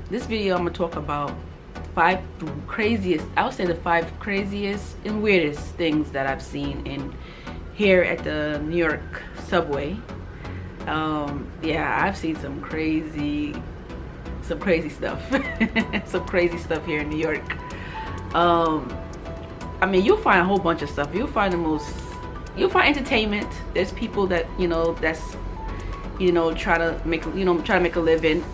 This video I'm gonna talk about five craziest, I would say the five craziest and weirdest things that I've seen in here at the New York subway. Yeah, I've seen some crazy stuff. Some crazy stuff here in New York. I mean, you'll find a whole bunch of stuff. You'll find entertainment. There's people that, that's, try to make a living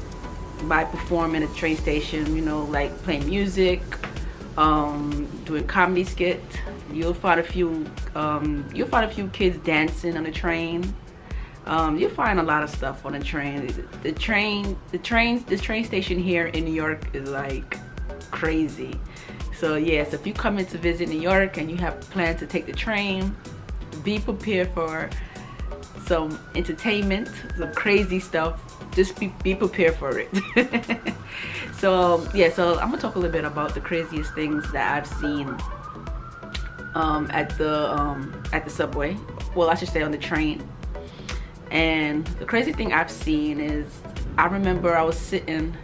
by performing at a train station, like playing music, doing comedy skit. You'll find a few kids dancing on the train. You'll find a lot of stuff on the train. This train station here in New York is like crazy. So yes, if you come in to visit New York and you have plans to take the train, be prepared for some entertainment, some crazy stuff. Just be prepared for it. So yeah, so I'm gonna talk a little bit about the craziest things that I've seen at the subway. Well, I should say on the train. And the crazy thing I've seen is, I remember I was sitting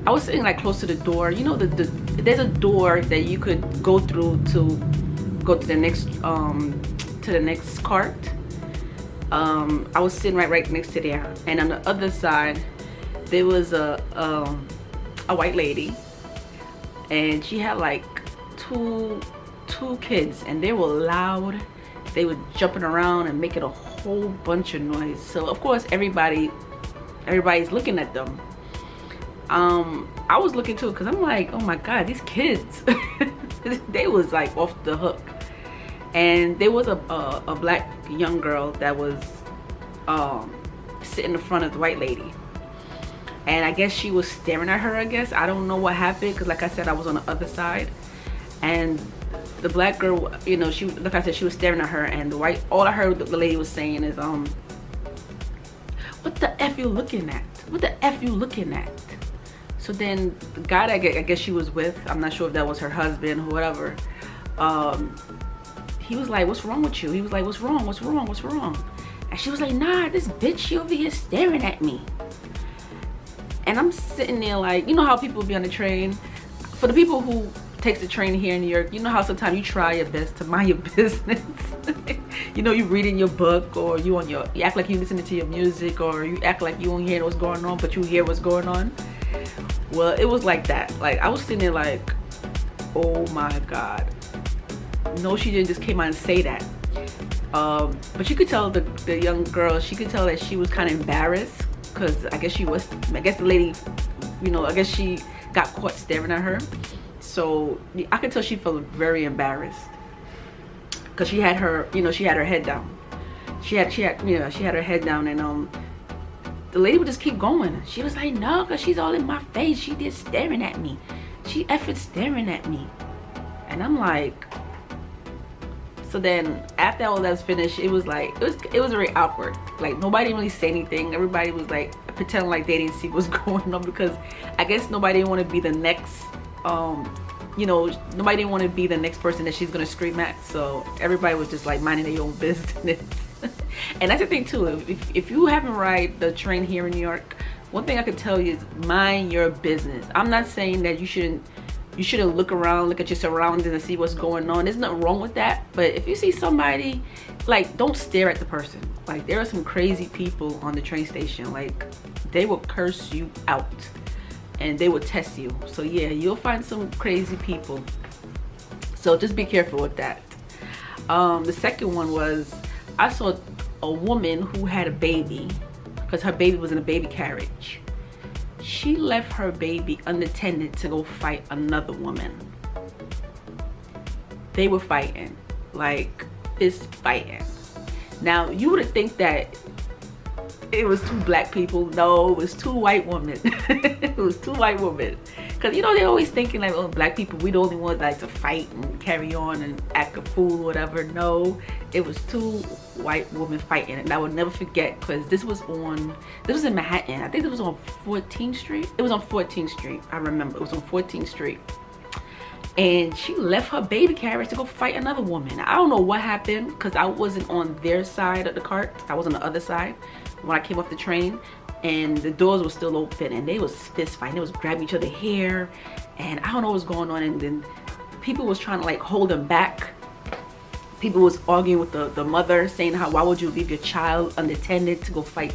like close to the door. There's a door that you could go through to go to the next cart. I was sitting right next to there, and on the other side there was a white lady, and she had like two kids, and they were loud. They were jumping around and making a whole bunch of noise. So of course everybody's looking at them. I was looking too, because I'm like, oh my god, these kids. They was like off the hook. And there was a black young girl that was sitting in front of the white lady, and I guess she was staring at her. I don't know what happened, because like I said, I was on the other side, and the black girl, she, like I said, she was staring at her, and all I heard the lady was saying is, what the F you looking at? What the F you looking at? So then the guy that I guess she was with, I'm not sure if that was her husband or whatever, he was like, what's wrong with you? He was like, what's wrong? And she was like, nah, this bitch, she over here staring at me. And I'm sitting there like, you know how people be on the train? For the people who takes the train here in New York, you know how sometimes you try your best to mind your business. You reading your book, or you act like you listening to your music, or you act like you don't hear what's going on, but you hear what's going on. Well, it was like that. Like, I was sitting there like, oh my god. No, she didn't just came out and say that. But you could tell the young girl, she could tell that she was kind of embarrassed, because I guess the lady, I guess she got caught staring at her. So I could tell she felt very embarrassed, because she had her, she had her head down. She had her head down, and the lady would just keep going. She was like, no, because she's all in my face. She just staring at me. She effing staring at me. And I'm like, so then after all that was finished, it was like, it was very awkward. Like, nobody didn't really say anything. Everybody was like pretending like they didn't see what's going on, because I guess nobody didn't want to be the next, nobody didn't want to be the next person that she's gonna scream at. So everybody was just like minding their own business. And that's the thing too, if you haven't ride the train here in New York, one thing I could tell you is mind your business. I'm not saying that you shouldn't look around, look at your surroundings and see what's going on. There's nothing wrong with that. But if you see somebody, like, don't stare at the person. Like, there are some crazy people on the train station. Like, they will curse you out and they will test you. So yeah, you'll find some crazy people. So just be careful with that. The second one was, I saw a woman who had a baby, because her baby was in a baby carriage. She left her baby unattended to go fight another woman. They were fighting, like fist fighting. Now you would think that it was two black people. No, it was two white women. It was two white women. Because they're always thinking like, oh, black people, we the only ones that like to fight and carry on and act a fool or whatever. No, it was two white women fighting. And I will never forget, because this was in Manhattan. I think it was on 14th Street. It was on 14th Street. I remember it was on 14th Street. And she left her baby carriage to go fight another woman. I don't know what happened, because I wasn't on their side of the cart. I was on the other side when I came off the train. and the doors were still open, and they was fist fighting. They was grabbing each other's hair, and I don't know what was going on. And then people was trying to like hold them back. People was arguing with the mother, saying how, why would you leave your child unattended to go fight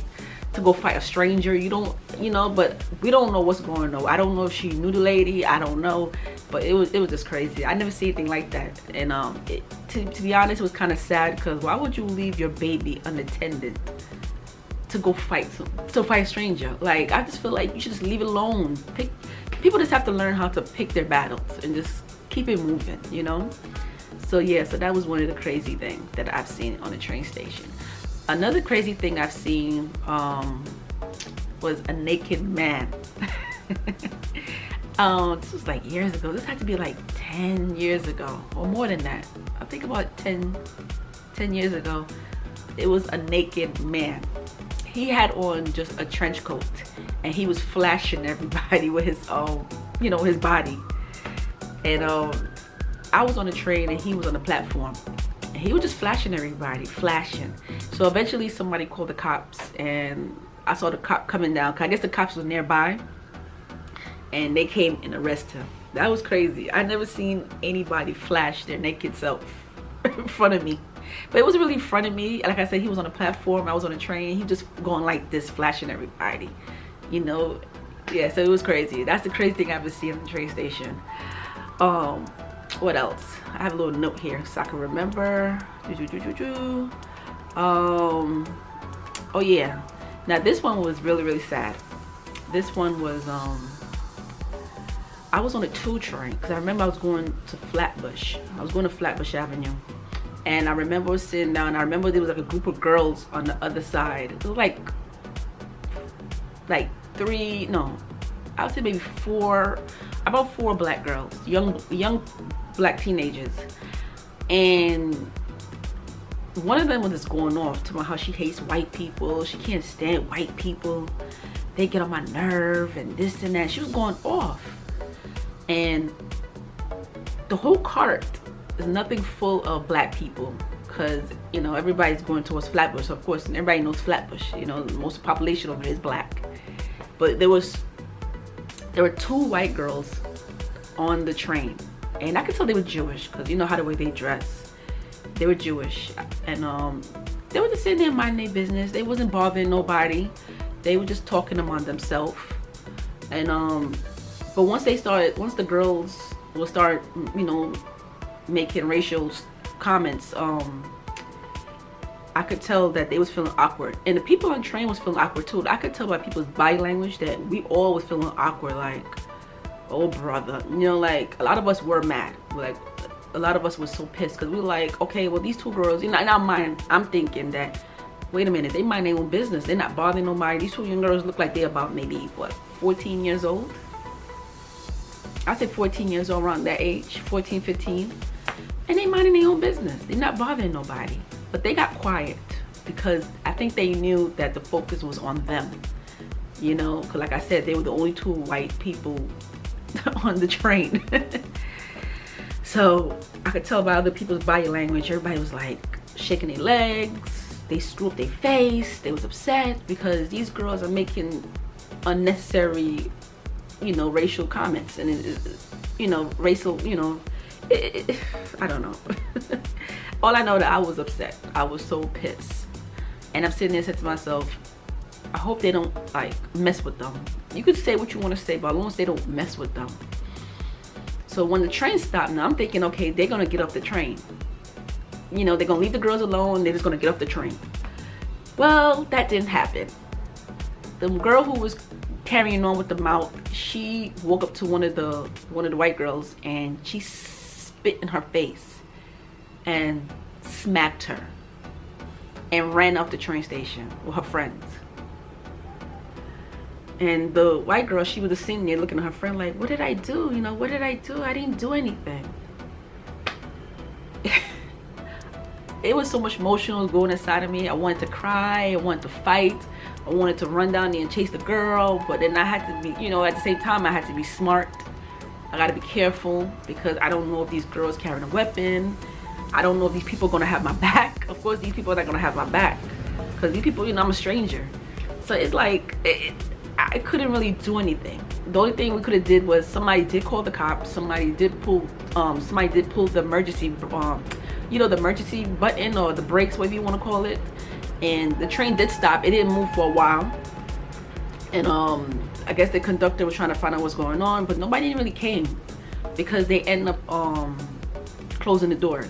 a stranger? You don't, you know. But we don't know what's going on. I don't know if she knew the lady, I don't know, but it was just crazy. I never see anything like that. And to be honest, it was kind of sad, because why would you leave your baby unattended to go fight a stranger? Like, I just feel like you should just leave it alone. People just have to learn how to pick their battles and just keep it moving, you know. So yeah, so that was one of the crazy things that I've seen on the train station. Another crazy thing I've seen was a naked man. This was like years ago. This had to be like 10 years ago or more than that. I think about 10 years ago. It was a naked man. He had on just a trench coat, and he was flashing everybody with his you know, his body. And I was on the train and he was on the platform, and he was just flashing everybody, flashing. So eventually somebody called the cops, and I saw the cop coming down, 'cause I guess the cops was nearby, and they came and arrested him. That was crazy. I never seen anybody flash their naked self in front of me. But it wasn't really in front of me. Like I said, he was on a platform, I was on a train. He just going like this, flashing everybody, you know. Yeah, so it was crazy. That's the crazy thing I've ever seen in the train station. What else? I have a little note here so I can remember. Oh yeah, now this one was really sad. This one was I was on a 2 train, because I remember I was going to Flatbush. I was going to Flatbush Avenue, and I remember I was sitting down. I remember there was like a group of girls on the other side. It was like 3, no, I would say maybe 4, about 4 black girls, young black teenagers. And one of them was just going off talking about how she hates white people, she can't stand white people, they get on my nerve and this and that. She was going off, and the whole cart is nothing full of black people, because you know everybody's going towards Flatbush. So of course everybody knows Flatbush, you know, most of the population over there is black. But there were 2 white girls on the train, and I could tell they were Jewish, because you know how the way they dress. They were Jewish, and they were just sitting there minding their business. They wasn't bothering nobody. They were just talking among themselves. And but once the girls will start, you know, making racial comments, I could tell that they was feeling awkward, and the people on the train was feeling awkward too. I could tell by people's body language that we all was feeling awkward, like, oh brother, you know, like a lot of us were mad. Like a lot of us was so pissed, because we were like, okay, well these 2 girls, you know, in our mind, I'm thinking that, wait a minute, they mind their own business. They're not bothering nobody. These 2 young girls look like they're about maybe what, 14 years old. I said 14 years old, around that age, 14, 15, and they minding their own business. They're not bothering nobody. But they got quiet, because I think they knew that the focus was on them, you know, because like I said, they were the only 2 white people on the train. So I could tell by other people's body language, everybody was like shaking their legs, they screwed up their face, they was upset, because these girls are making unnecessary, you know, racial comments, and you know, racial, you know, I don't know. All I know that I was upset. I was so pissed, and I'm sitting there saying to myself, I hope they don't like mess with them. You could say what you want to say, but as long as they don't mess with them. So when the train stopped, now I'm thinking, okay, they're gonna get off the train. You know, they're gonna leave the girls alone. They're just gonna get off the train. Well, that didn't happen. The girl who was carrying on with the mouth, she woke up to one of the white girls, and she spit in her face and smacked her, and ran off the train station with her friends. And the white girl, she was just sitting there looking at her friend like, what did I do? You know, what did I do? I didn't do anything. It was so much emotional going inside of me. I wanted to cry, I wanted to fight, I wanted to run down there and chase the girl, but then I had to be, you know, at the same time I had to be smart. I gotta be careful, because I don't know if these girls carrying a weapon. I don't know if these people are gonna have my back. Of course these people are not gonna have my back, because these people, you know, I'm a stranger. So it's like I couldn't really do anything. The only thing we could have did was somebody did call the cops, somebody did pull the emergency you know, the emergency button or the brakes, whatever you want to call it, and the train did stop. It didn't move for a while, and I guess the conductor was trying to find out what's going on, but nobody really came because they ended up closing the doors.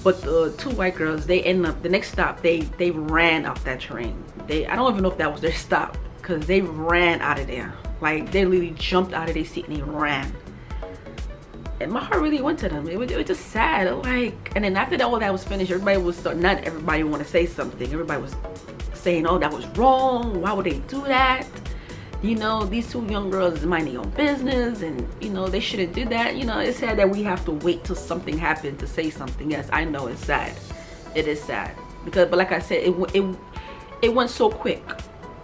But the two white girls, they ended up, the next stop, they ran out that train. I don't even know if that was their stop, because they ran out of there. Like, they literally jumped out of their seat and they ran. And my heart really went to them. It was just sad. Like, and then after all that was finished, everybody was not everybody want to say something. Everybody was saying, oh, that was wrong. Why would they do that? You know, these two young girls mind their own business, and you know, they shouldn't do that. You know, it's sad that we have to wait till something happened to say something. Yes, I know it's sad. It is sad because, but like I said, it went so quick.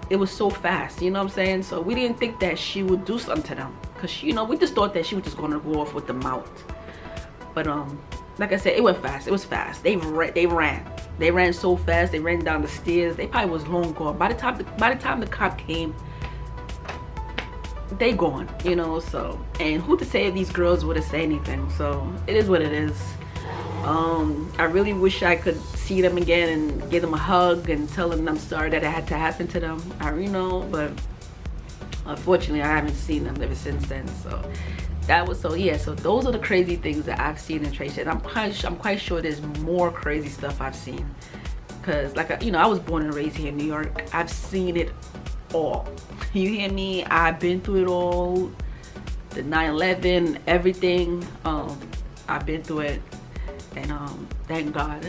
It was so fast. You know what I'm saying? So we didn't think that she would do something to them, because you know, we just thought that she was just gonna go off with the mouth. But like I said, it went fast. It was fast. They ran so fast. They ran down the stairs. They probably was long gone by the time the cop came. They gone, you know. So, and who to say if these girls would have said anything? So it is what it is. I really wish I could see them again and give them a hug and tell them I'm sorry that it had to happen to them. You know, but unfortunately I haven't seen them ever since then. So that was, so yeah, so those are the crazy things that I've seen in Tracy. I'm quite sure there's more crazy stuff I've seen, because like, you know, I was born and raised here in New York. I've seen it all. You hear me? I've been through it all. The 9/11, everything. I've been through it, and thank God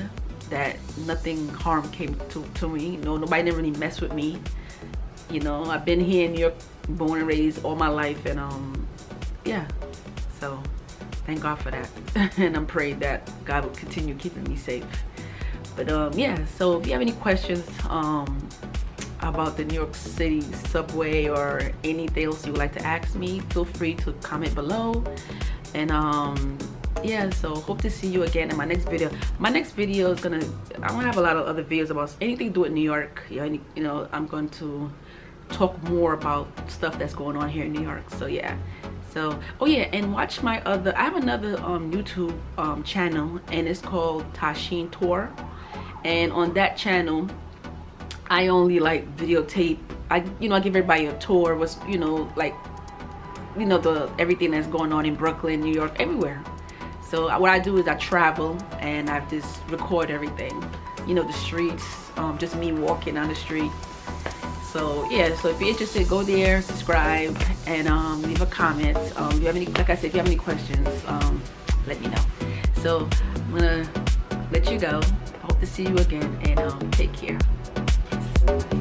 that nothing harm came to me. You know, nobody never really messed with me. You know, I've been here in New York, born and raised all my life, and yeah. So thank God for that, and I'm praying that God will continue keeping me safe. But yeah. So if you have any questions about the New York City subway or anything else you would like to ask me, feel free to comment below. And yeah, so hope to see you again in my next video. My next video is I'm gonna have a lot of other videos about anything to do with New York. You know, I'm going to talk more about stuff that's going on here in New York. So yeah. So, oh yeah, and watch my I have another YouTube channel, and it's called Tysheen Tour. And on that channel, I only like videotape. I give everybody a tour. Was, you know, like, you know, everything that's going on in Brooklyn, New York, everywhere. So what I do is I travel and I just record everything. You know, the streets, just me walking on the street. So yeah, so if you're interested, go there, subscribe, and leave a comment. If you have any, like I said, if you have any questions, let me know. So I'm gonna let you go. I hope to see you again, and take care. Peace.